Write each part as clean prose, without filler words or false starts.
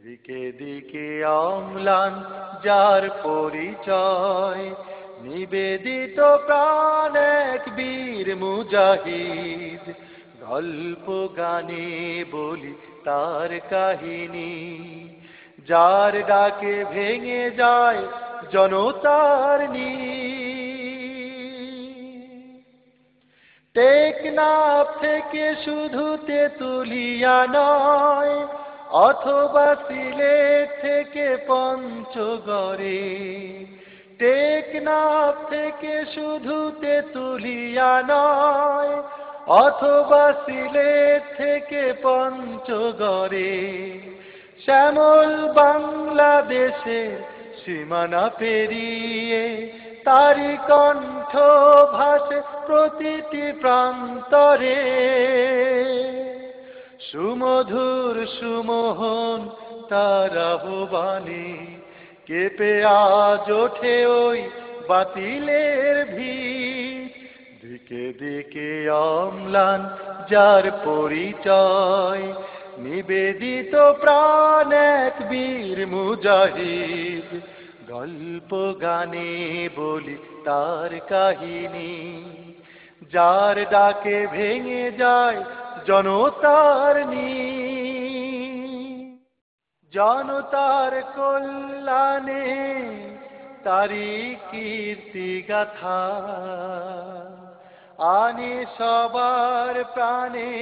দিকে দিকে অম্লান যার পরিচয়, নিবেদিত প্রাণ এক বীর মুজাহিদ। গল্প গানে বলি তার কাহিনী, যার ডাকে ভেঙে যায় জনতার টেকনাফ থেকে শুধু তেতুলিয়া নয়, অথবা সিলেট থেকে পঞ্চগড়ে। টেকনাফ থেকে শুধু তেতুলিয়া নয়, অথবা সিলেট থেকে পঞ্চগড়ে। শ্যামল বাংলাদেশের সীমানা পেরিয়ে তারি কণ্ঠ ভাসে প্রতিটি প্রান্তরে। সুমধুর সুমোহন তার আহ্বানে কেঁপে আজ ওঠে ওই বাতিলের ভিড়। দিকে দিকে অম্লান যার পরিচয়, নিবেদিত প্রাণ এক বীর মুজাহিদ। গল্প গানে বলি তার কাহিনী, যার ডাকে ভেঙে যায় জনতার জনতার কল্যাণে তারি কীর্তি গাথা আনে সবার প্রাণে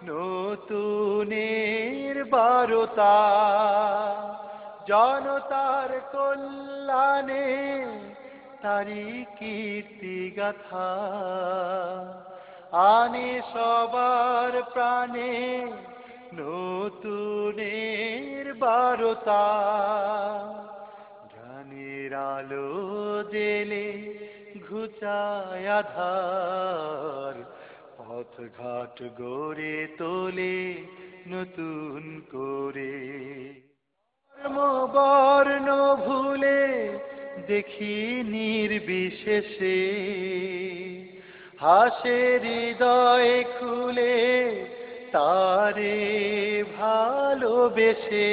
নতুনের বারতা। জনতার কল্যাণে তারি কীর্তি গাথা আনে সবার প্রাণে নতুনের বারতা। জ্ঞানের আলো জেলে ঘুচায় আধার, পথঘাট গড়ে তোলে নতুন করে। ধর্ম বর্ণ ভুলে দেখি নির্বিশেষে, হাসে হৃদয় খুলে তারে ভালোবেসে।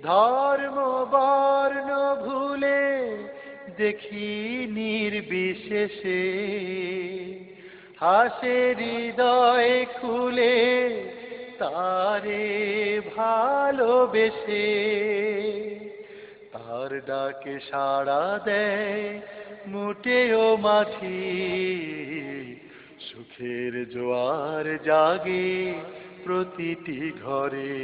ধর্ম বর্ণ ভুলে দেখি নির্বিশেষে, হাসে হৃদয় খুলে তারে ভালোবেসে। তার ডাকে সাড়া দেয় মুটেও মাঝি, সুখের জোয়ার জাগে প্রতিটি ঘরে।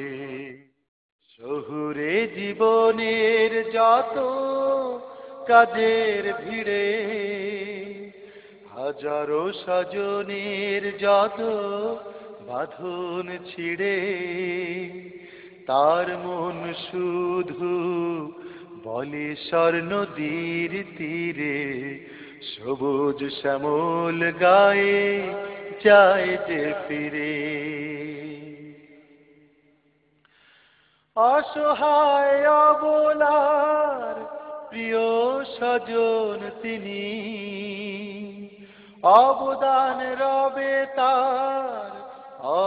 শহুরে জীবনের যত কাজের ভিড়ে, হাজারো স্বজনের যত বাঁধন ছিঁড়ে, তার মন শুধু বলে স্বর্ণ নদীর তীরে সবুজ শ্যামল গায়ে যায় যে ফিরে। অসহায় অবলার প্রিয় স্বজন তিনি, অবদান রবে তার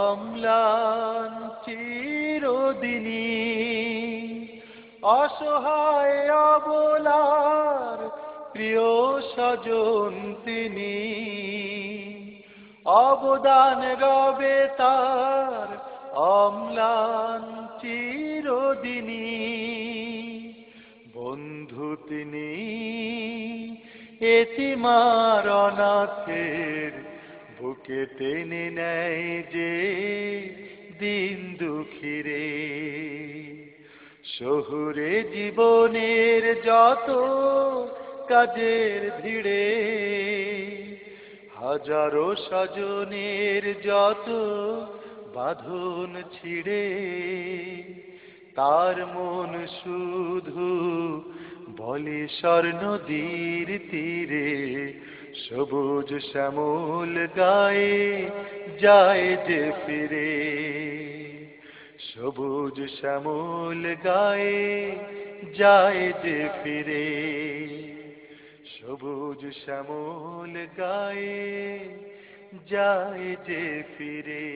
অম্লান চিরদিনী। অসহায় অবলার প্রিয় স্বজন তিনি, অবদান রবে তার অম্লান চিরদিনী। বন্ধু তিনি এতিমার অনাথের বুকে টেনে নেয় যে দিন দুঃখীরে। শহুরে জীবনের যত কাজের ভিড়ে, হাজারো স্বজনের যত বাঁধন ছিঁড়ে, তার মন শুধু বলে স্বর্ণ নদীর তীরে সবুজ শ্যামল গায়ে যায় যে ফিরে। সবুজ শ্যামল গায়ে যায় যে ফিরে। সবুজ শ্যামল গায়ে যায় যে ফিরে।